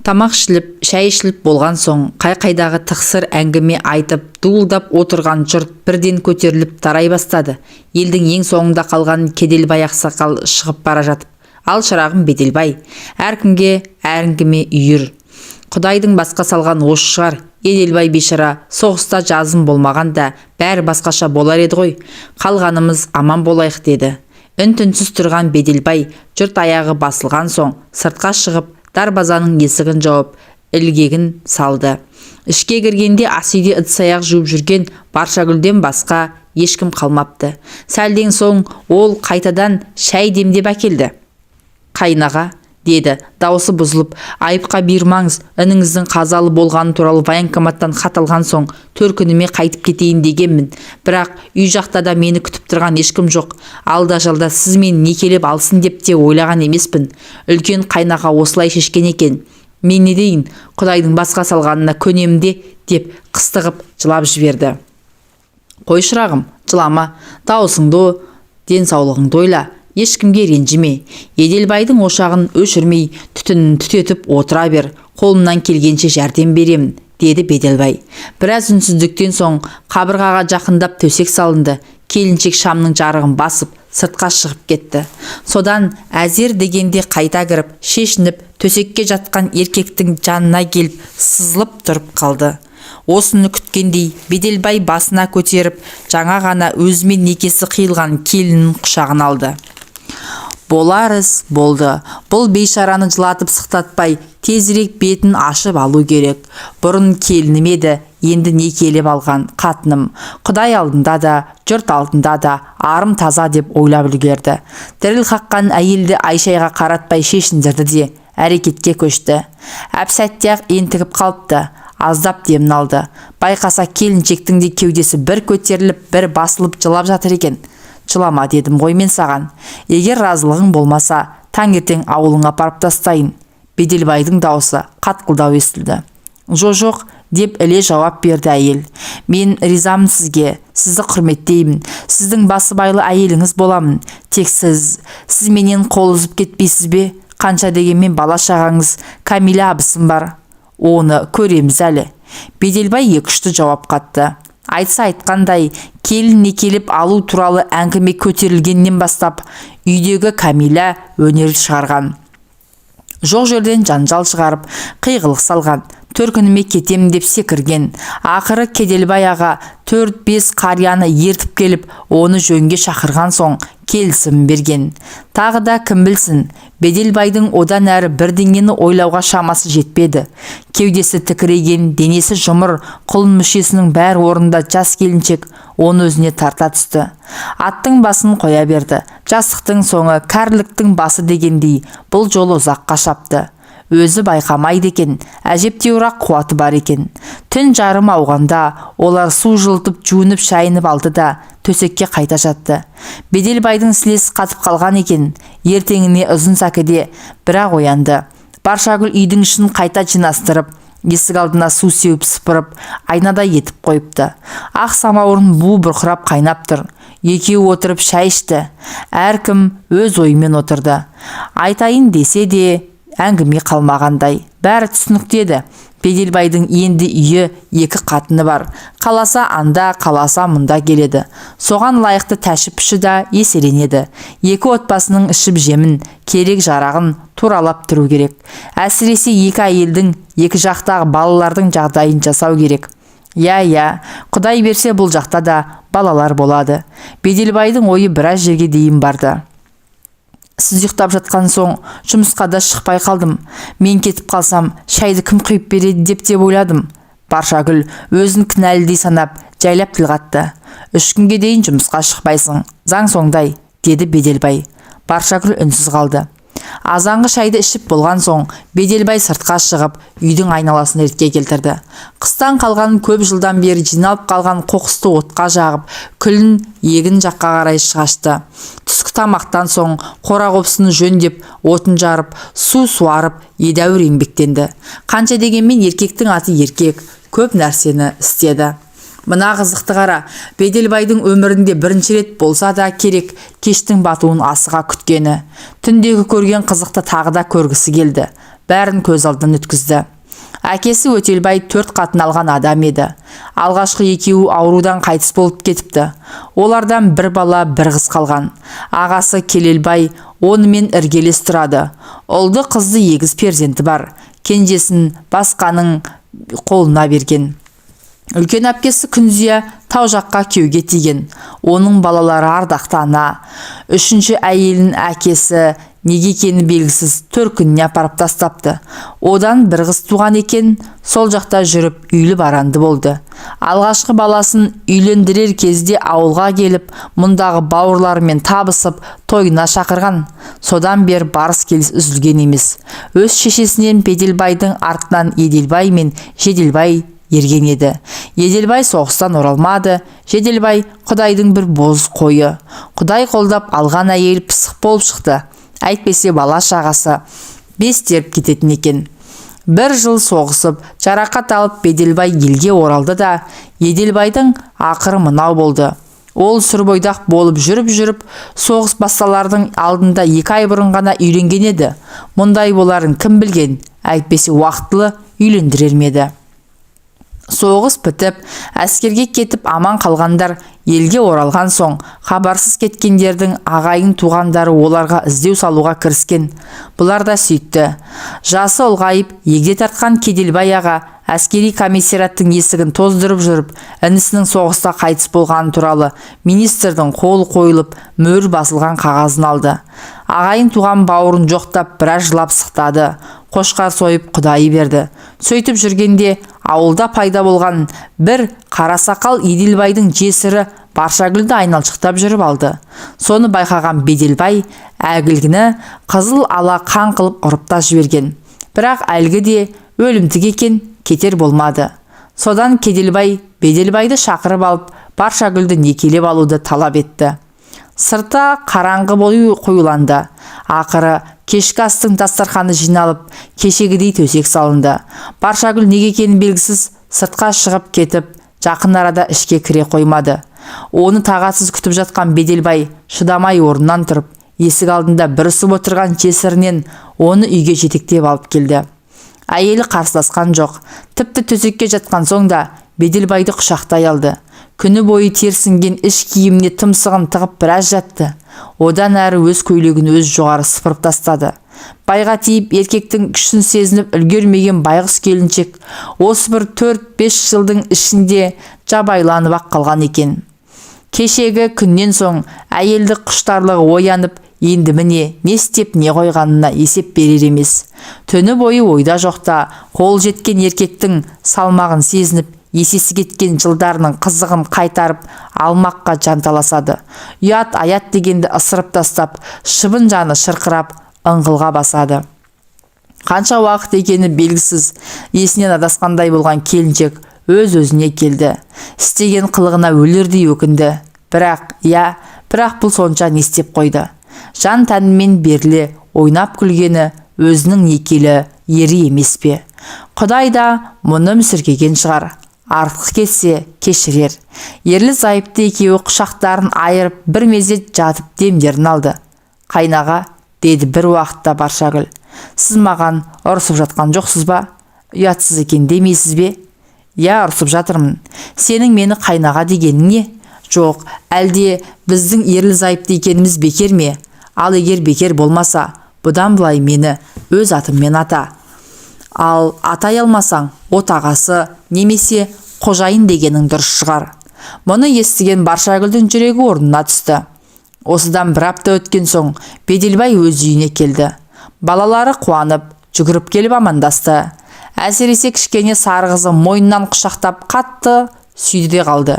Тамақ ішіліп, шай ішіліп болған соң, қай-қайдағы тықсыр әңгіме айтып, дуылдап отырған жұрт бірден көтеріліп тарай бастады. Елдің ең соңында қалған Кеделбай ақсақал шығып бара жатып: "Ал шырағым Беделбай, әркімге әңгіме үйір. Құдайдың басқа салған осы шығар. Еделбай бейшара соғыста жазым болмағанда бәрі басқаша болар еді ғой. Қалғанымыз аман болайық" деді. Үн-түнсіз тұрған Беделбай жұрт аяғы басылған соң сыртқа шығып дарбазаның есігін жауып ілгегін салды. Ішке кіргенде асүйде ыдыс-аяқ жуып жүрген Баршагүлден басқа ешкім қалмапты. Сәлден соң ол қайтадан шай демдеп әкелді. "Қайнаға", деді, даусы бұзылып, "айыпқа бұйырмаңыз, ініңіздің қазалы болғаны туралы военкоматтан хат алған соң төркініме қайтып кетейін дегенмін. Бірақ үй жақта да мені күтіп тұрған ешкім жоқ. Алда-жалда сіз мені некелеп алсын деп те ойлаған емеспін. Үлкен қайнаға осылай шешкен екен. Мен не дейін, Құдайдың басқа салғанына көнемін де", деп қыстығып жылап жіберді. "Қой шырағым, жылама, даусыңды, денсаулығыңды ойла. Ешкімге ренжіме. Еделбайдың ошағын өшірмей, түтінін түтетіп отыра бер. Қолымнан келгенше жәрдем беремін", деді Беделбай. Біраз үнсіздіктен соң қабырғаға жақындап төсек салынды. Келіншек шамның жарығын басып сыртқа шығып кетті. Содан әзер дегенде қайта кіріп, шешініп, төсекке жатқан еркектің жанына келіп сызылып тұрып қалды. Осыны күткендей Беделбай басына көтеріп, жаңа ғана өзімен некесі қиылған келінін құшағына алды. Болар іс болды. Бұл бейшараны жылатып сықтатпай, тезірек бетін ашып алу керек. Бұрын келінім еді, енді некелеп алған қатыным. Құдай алдында да, жұрт алдында да арым таза деп ойлап үлгерді. Діріл қаққан әйелді Айшайға қаратпай шешіндірді де әрекетке көшті. Әп-сәтте-ақ ентігіп қалыпты. Аздап демін алды. Байқаса келіншектің де кеудесі бір көтеріліп, бір басылып жылап жатыр екен. "Жылама дедім ғой мен саған. Егер разылығың болмаса, таңертең ауылыңа апарып тастайын." Беделбайдың даусы қатқылдау естілді. "Жоқ", деп іле жауап берді әйел. "Мен ризамын сізге, сізді құрметтеймін. Сіздің басыбайлы әйеліңіз боламын. Тек сіз менен қол үзіп кетпейсіз бе? Қанша дегенмен бала-шағаңыз Камила абысын бар. Оны көреміз әлі." Беделбай екі-үшті жауап қатты. Айтса айтқандай, келін некелеп алу туралы әңгіме көтерілгеннен бастап үйдегі Камила өнер шығарған. Жоқ жерден жанжал шығарып, қиғылық салған. Төркініме кетемін деп секірген. Ақыры Кеделбай аға 4-5 қарияны ертіп келіп, оны жөнге шақырған соң келісім берген. Тағы да кім білсін, Беделбайдың одан әрі бірдеңені ойлауға шамасы жетпеді. Кеудесі тікірейген, денесі жұмыр, құлын мүшесінің бәр орында жас келіншек оны өзіне тарта түсті. Аттың басын қоя берді. Жастықтың соңы кәріліктің басы дегендей бұл жолы ұзаққа шапты. Өзі байқамайды екен, әжептеуір қуаты бар екен. Түн жарым ауғанда олар су жылытып жуынып шайынып алды да төсекке қайта жатты. Беделбайдың сілесі қатып қалған екен. Ертеңіне ұзын сәкіде бірақ оянды. Баршагүл үйдің ішін қайта жинастырып, есік алдына су сеуіп сыпырып, айнада етіп қойыпты. Ақ самауырын бу бұрқырап қайнап тұр. Екеуі отырып шай ішті. Әркім өз ойымен отырды. Айтайын десе де әңгіме қалмағандай. Бәрі түсінікті еді. Беделбайдың енді үйі 2 қатыны бар. Қаласа анда, қаласа мұнда келеді. Соған лайықты тәшіп-піші да еселенеді. 2 отбасының ішіп жемін, керек жарағын туралап тұру керек. Әсіресе 2 әйелдің, 2 жақтағы балалардың жағдайын жасау керек. Я, Құдай берсе бұл жақта да балалар болады. Беделбайдың ойы біраз жерге дейін барды. "Сіз ұйықтап жатқан соң жұмысқа да шықпай қалдым. Мен кетіп қалсам, шайды кім құйып береді деп ойладым." Баршагүл өзін кінәлідей санап, жайлап тіл қатты. "3 күнге дейін жұмысқа шықпайсың. Заң соңдай", деді Беделбай. Баршагүл үнсіз қалды. Азанғы шайды ішіп болған соң Беделбай сыртқа шығып, үйдің айналасын ретке келтірді. Қыстан қалған көп жылдан бері жиналып қалған қоқысты отқа жағып, күлін егін жаққа қарай шығашты. Түскі тамақтан соң қора-қопсыны жөндеп, отын жарып, су суарып, едәуір еңбектенді. Қанша дегенмен еркектің аты еркек, көп нәрсені істеді. Мына қызықты қара, Беделбайдың өмірінде бірінші рет болса да керек кештің батуын асыға күткені. Түндегі көрген қызықты тағы да көргісі келді. бәрін көз алдынан өткізді. Әкесі Өтелбай 4 қатын алған адам еді. Алғашқы екеуі аурудан қайтыс болып кетіпті. Олардан бір бала, бір қыз қалған. Ағасы Келелбай онымен іргелес тұрады. Ұлды қызды егіз перзенті бар. Кенжесін басқаның қолына берген. Үлкен әпкесі Күнзия тау жаққа күйеуге тиген. Оның балалары ардақты ана. Үшінші әйелінің әкесі неге екені белгісіз төркініне апарып тастапты. Одан бір қыз туған екен, сол жақта жүріп үйлі баранды болды. Алғашқы баласын үйлендірер кезде ауылға келіп, мұндағы бауырларымен табысып, тойына шақырған. Содан бер барыс келіс үзілген емес. Өз шешесінен Беделбайдың артынан Еделбай мен Жеделбай ерген еді. Еделбай соғыстан оралмады. Жеделбай Құдайдың бір боз қойы. Құдай қолдап алған әйел пысық болып шықты. Әйтпесе бала шағасы 5 теріп кететін екен. Бір жыл соғысып, жарақат алып Беделбай елге оралды да, Еделбайдың ақыры мынау болды. Ол сүрбойдақ болып жүріп, соғыс басталардың алдында 2 ай бұрын ғана үйленген еді. Мұндай боларын кім білген? Әйтпесе уақытлы үйлендірер ме еді? Соғыс бітіп, әскерге кетіп аман қалғандар елге оралған соң, хабарсыз кеткендердің ағайын туғандары оларға іздеу салуға кіріскен. Бұлар да сөйтті. Жасы ұлғайып, егде тартқан Кеделбай аға әскери комиссараттың есігін тоздырып жүріп, інісінің соғыста қайтыс болғаны туралы министрдің қолы қойылып, мөр басылған қағазын алды. Ағайын туған бауырын жоқтап біраз жылап сықтады. Қошқар сойып құдайы берді. Сөйтіп жүргенде ауылда пайда болған бір қарасақал Еделбайдың жесірі Баршагүлді айналшықтап жүріп алды. Соны байқаған Беделбай әгілгіні қызыл ала қан қылып ұрыпта жіберген. Бірақ әлгі де өлімтік екен, кетер болмады. Содан Кеделбай Беделбайды шақырып алып, Баршагүлді некелеп алуды талап етті. Сырта қараңғы бойы қоюланды. Ақыры кешкі астың дастарханы жиналып, кешегідей төсек салынды. Баршагүл неге екені белгісіз сыртқа шығып кетіп, жақын арада ішке кіре қоймады. Оны тағатсыз күтіп жатқан Беделбай шыдамай орнынан тұрып, есік алдында бүрісіп отырған жесірінен оны үйге жетектеп алып келді. Әйелі қарсыласқан жоқ. Тіпті төсекке жатқан соң да Беделбайды құшақтай алды. Күні бойы терсінген іш киіміне тұмсығын тығып біраз жатты. Одан әрі өз көйлегін өз жоғары сыпырып тастады. Байға тиіп еркектің күшін сезініп үлгермеген байғұс келіншек осы бір 4-5 жылдың ішінде жабайланып ақ қалған екен. Кешегі күннен соң әйелді құштарлығы оянып, енді міне не істеп не қойғанына есеп берер емес. Түні бойы ойда жоқта қол жеткен еркектің салмағын сезініп, есесі кеткен жылдарының қызығын қайтарып алмаққа жанталасады. Ұят аят дегенді ысырып тастап, шыбын жаны шырқырап ыңғылға басады. Қанша уақыт екені белгісіз есінен адасқандай болған келіншек өз-өзіне келді. Істеген қылығына өлердей өкінді. Бірақ бұл сонша не істеп қойды. Жан тәнімен беріле ойнап күлгені өзінің некелі ері емес пе? Құдай да мұны мүсіркеген шығар. Артық кетсе кешірер. Ерлі зайыпты екеуі құшақтарын айырып бір мезет жатып демдерін алды. Қайнаға, деді бір уақытта Баршагүл. Сіз маған ұрысып жатқан жоқсыз ба? Ұятсыз екен демейсіз бе? Я, ұрысып жатырмын. Сенің мені қайнаға дегенің не? Жоқ, әлде біздің ерлі зайыпты екеніміз бекер ме? Ал егер бекер болмаса, бұдан былай мені өз атыммен ата. Ал атай алмасаң, отағасы немесе қожайын дегенің дұрыс шығар. Мұны естіген Баршагүлдің жүрегі орнына түсті. Осыдан бір апта өткен соң Беделбай өз үйіне келді. Балалары қуанып, жүгіріп келіп амандасты. Әсіресе кішкене сары қызы мойнынан құшақтап қатты сүйді де қалды.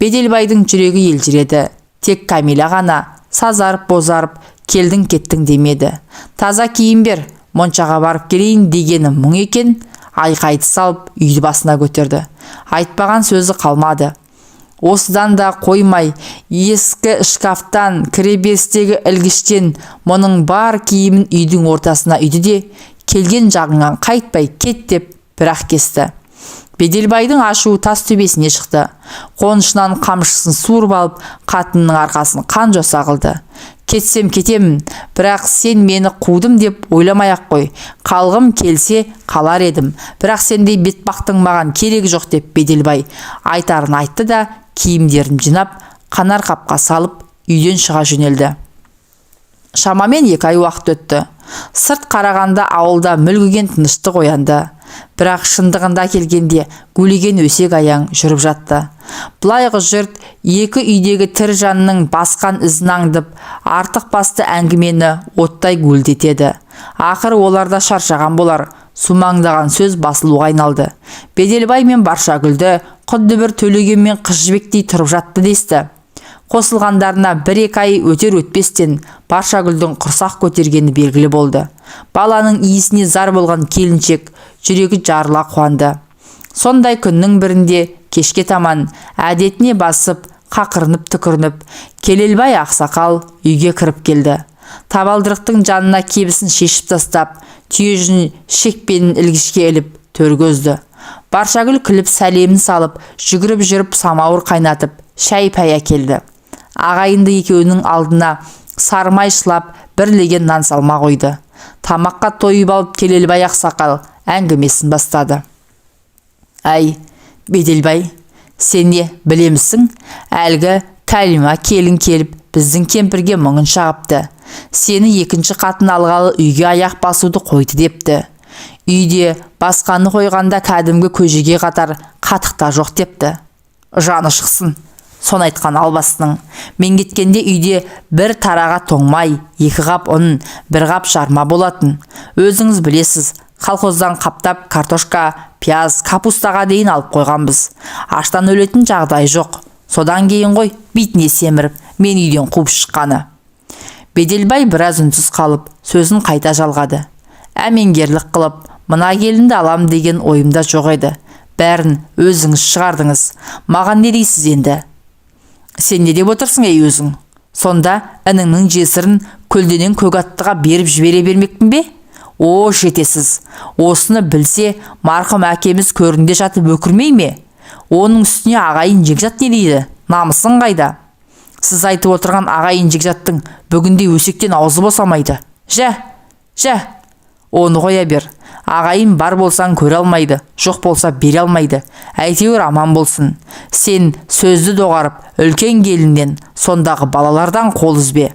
Беделбайдың жүрегі елжіреді. Тек Камила ғана сазарып бозарып келдің кеттің демеді. Таза киім бер, моншаға барып келейін дегені мұң екен. Айқайды салып үйді басына көтерді. Айтпаған сөзі қалмады. Осыдан да қоймай, ескі шкафтан, кіреберістегі ілгіштен мұның бар киімін үйдің ортасына үйді де, келген жағыңнан қайтпай кет деп бірақ кесті. Беделбайдың ашуы тас төбесіне шықты. Қонышынан қамшысын суырып алып, қатынның арқасын қан жоса қылды. Кетсем кетемін, бірақ сен мені қудым деп ойламай-ақ қой. Қалғым келсе қалар едім, бірақ сендей бетбақтың маған керегі жоқ деп Беделбай айтарын айтты да киімдерін жинап, қанар қапқа салып үйден шыға жөнелді. Шамамен 2 ай уақыт өтті. Сырт қарағанда ауылда мүлгіген тыныштық оянды. Бірақ шындығында келгенде гулеген өсек аяң жүріп жатты. Бұлайғы жұрт 2 үйдегі тірі жанның басқан ізін аңдып, артық басты әңгімені оттай гүлдетеді. Ақыры оларда шаршаған болар, сумаңдаған сөз басылуға айналды. Беделбай мен Баршагүлді құдды бір төлеген мен қыз жібектей тұрып жатты десті. Қосылғандарына 1-2 ай өтер-өтпестен Баршагүлдің құрсақ көтергені белгілі болды. Баланың иісіне зар болған келіншек жүрегі жарыла қуанды. Сондай күннің бірінде кешке таман әдетіне басып, қақырынып түкірініп, Келелбай ақсақал үйге кіріп келді. Табалдырықтың жанына кебісін шешіп тастап, түйе жүн шекпенін ілгішке іліп төргөзді. Баршагүл күліп сәлемін салып, жүгіріп жүріп самауыр қайнатып, шай-пәй әкелді. Ағайынды екеуінің алдына сармай шылап бірлеген нан салма қойды. Тамаққа тойып алып Келелбай ақсақал әңгімесін бастады. Әй, Беделбай, сен не білемісің? Әлгі Кәлима келін келіп, біздің кемпірге мұңын шағыпты. Сені 2-ші қатын алғалы үйге аяқ басуды қойды депті. Үйде басқаны қойғанда кәдімгі көжеге қатар қатықта жоқ депті. Жаны шықсын. Сон айтқан албасының. Мен кеткенде үйде 1 тараға тоңмай, 2 қап ұн, 1 қап жарма болатын. Өзіңіз білесіз, колхоздан қаптап картошка, пияз, капустаға дейін алып қойғанбыз. Аштан өлетін жағдай жоқ. Содан кейін ғой бетіне семіріп, мен үйден қуып шыққаны. Беделбай біраз үнсіз қалып, сөзін қайта жалғады. Әмеңгерлік қылып, мына келінді алам деген ойымда жоқ еді. Бәрін өзіңіз шығардыңыз. Маған не дейсіз енді? Сен не деп отырсың ей өзің? Сонда ініңнің жесірін көлденен көк аттыға беріп жібере бермекпін бе? О, жетесіз. Осыны білсе, марқұм әкеміз көрінде жатып өкірмей ме? Оның үстіне ағайын жекжат не дейді? Намысын қайда? Сіз айтып отырған ағайын жекжаттың бүгінде өсектен аузы босамайды. Жә, оны қоя бер. Ағайын бар болсаң көре алмайды, жоқ болса бере алмайды. Әйтеуір аман болсын. Сен сөзді доғарып, үлкен келінден, сондағы балалардан қол үзбе.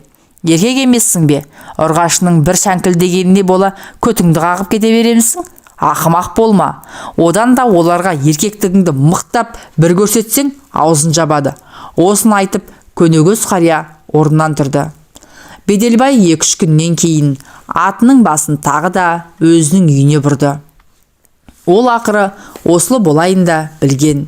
Еркек емессің бе? Ұрғашының бір шәңкілдегеніне бола көтіңді қағып кете беремісің? Ақымақ болма. Одан да оларға еркектігіңді мықтап бір көрсетсең, аузын жабады. Осын айтып, көнегөз қария орнынан тұрды. Беделбай 2-3 күннен кейін атының басын тағы да өзінің үйіне бұрды. Ол ақыры осылы болайын да білген.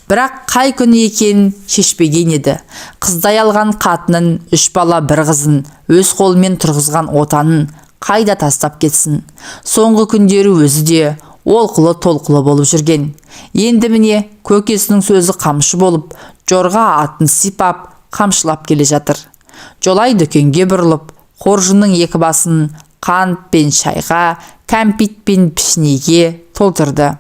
Бірақ қай күні екенін шешпеген еді. Қыздай алған қатынын, 3 бала 1 қызын, өз қолымен тұрғызған отанын қайда тастап кетсін. Соңғы күндері өзі де олқылы-толқылы болып жүрген. Енді міне көкесінің сөзі қамшы болып, жорға атын сипап, қамшылап келе жатыр. Жолай дүкенге бұрылып, қоржынның 2 басын қант пен шайға, кәмпит пен пішнеге толтырды.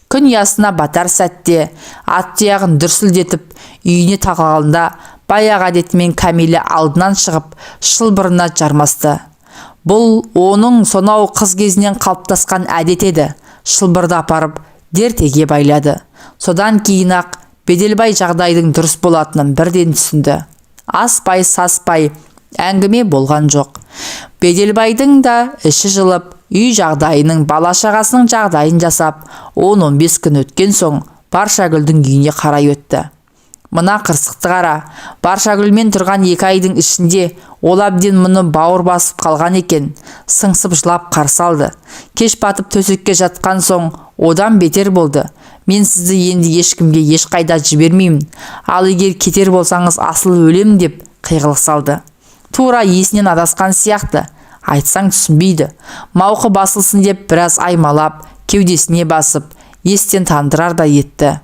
Күн ясына батар сәтте ат тұяғын дүрсілдетіп үйіне тақалғанда баяғы әдетімен Кәмиле алдынан шығып шылбырына жармасты. Бұл оның сонау қыз кезінен қалыптасқан әдет еді. Шылбырды апарып дертеге байлады. Содан кейін-ақ Беделбай жағдайдың дұрыс болатынын бірден түсінді. Аспай саспай әңгіме болған жоқ. Беделбайдың да іші жылып, үй жағдайының, бала-шағасының жағдайын жасап, 10-15 күн өткен соң Баршагүлдің үйіне қарай өтті. Мына қырсықты қара. Баршагүлмен тұрған 2 айдың ішінде ол әбден мұны бауыр басып қалған екен. Сыңсып жылап қарсы алды. Кеш батып төсекке жатқан соң одан бетер болды. Мен сізді енді ешкімге ешқайда жібермеймін. Ал егер кетер болсаңыз асыл өлем деп қиғылық салды. Тура есінен адасқан сияқты. Айтсаң түсінбейді. Мауқы басылсын деп біраз аймалап, кеудесіне басып, естен тандырар да етті.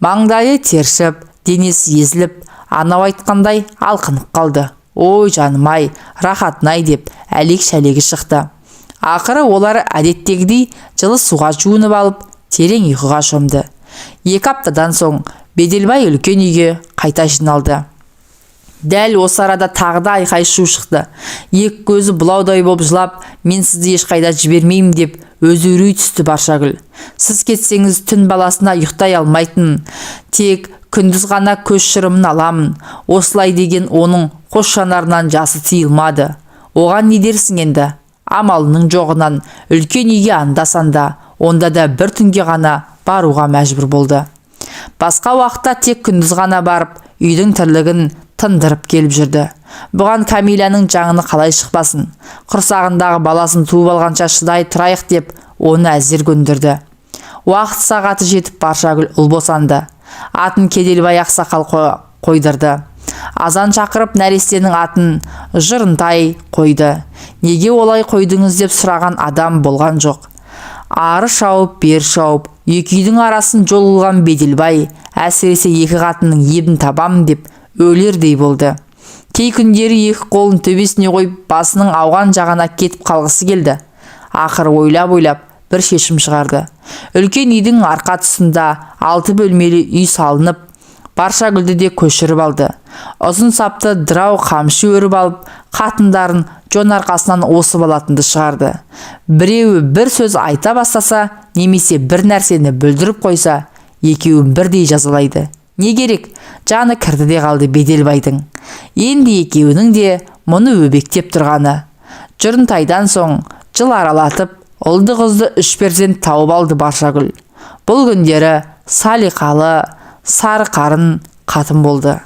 Маңдайы тершіп, денесі езіліп, анау айтқандай алқынып қалды. Ой жаным-ай, рахатын-ай деп әлек-шәлегі шықты. Ақыры олар әдеттегідей жылы суға жуынып алып, терең ұйқыға шомды. 2 аптадан соң Беделбай үлкен үйге қайта жиналды. Дәл осы арада тағы да айқай-шу шықты. Екі көзі бұлаудай боп жылап, мен сізді ешқайда жібермеймін деп өзі үрей түсті Баршагүл. Сіз кетсеңіз түн баласына ұйықтай алмайтын, тек күндіз ғана көз шырымын аламын. Осылай деген оның қос жанарынан жасы тиылмады. Оған не дерсің енді? Амалының жоғынан үлкен үйге анда-санда, онда да бір түнге ғана баруға мәжбүр болды. Басқа уақытта тек күндіз ғана барып, үйдің тірлігін тындырып келіп жүрді. Бұған Камиляның жаңыны қалай шықпасын. Құрсағындағы баласын туып алғанша шыдай тұрайық деп оны әзер көндірді. Уақыт сағаты жетіп Баршагүл ұл босанды. Атын Кеделбай ақсақал қойдырды. Азан шақырып нәрестенің атын Жырынтай қойды. Неге олай қойдыңыз деп сұраған адам болған жоқ. Ары шауып, бер шауып, екі үйдің арасын жол ұлған Беделбай әсіресе екі қатынның ебін табамын деп өлердей болды. Кей күндері екі қолын төбесіне қойып, басының ауған жағына кетіп қалғысы келді. Ақыры ойлап бір шешім шығарды. Үлкен үйдің арқа тұсында 6 бөлмелі үй салынып, Баршагүлді де көшіріп алды. Ұзын сапты дырау қамшы өріп алып, қатындарын жон арқасынан осып алатынды шығарды. Біреуі бір сөз айта бастаса, немесе бір нәрсені бүлдіріп қойса, екеуін бірдей жазалайды. Не керек? Жаны кірді де қалды Беделбайдың. Енді екеуінің де мұны өбектеп тұрғаны. Жырынтайдан соң жыл аралатып, ұлды қызды 3 перзент тауып алды Баршагүл. Бұл күндері салиқалы, сары қарын қатын болды.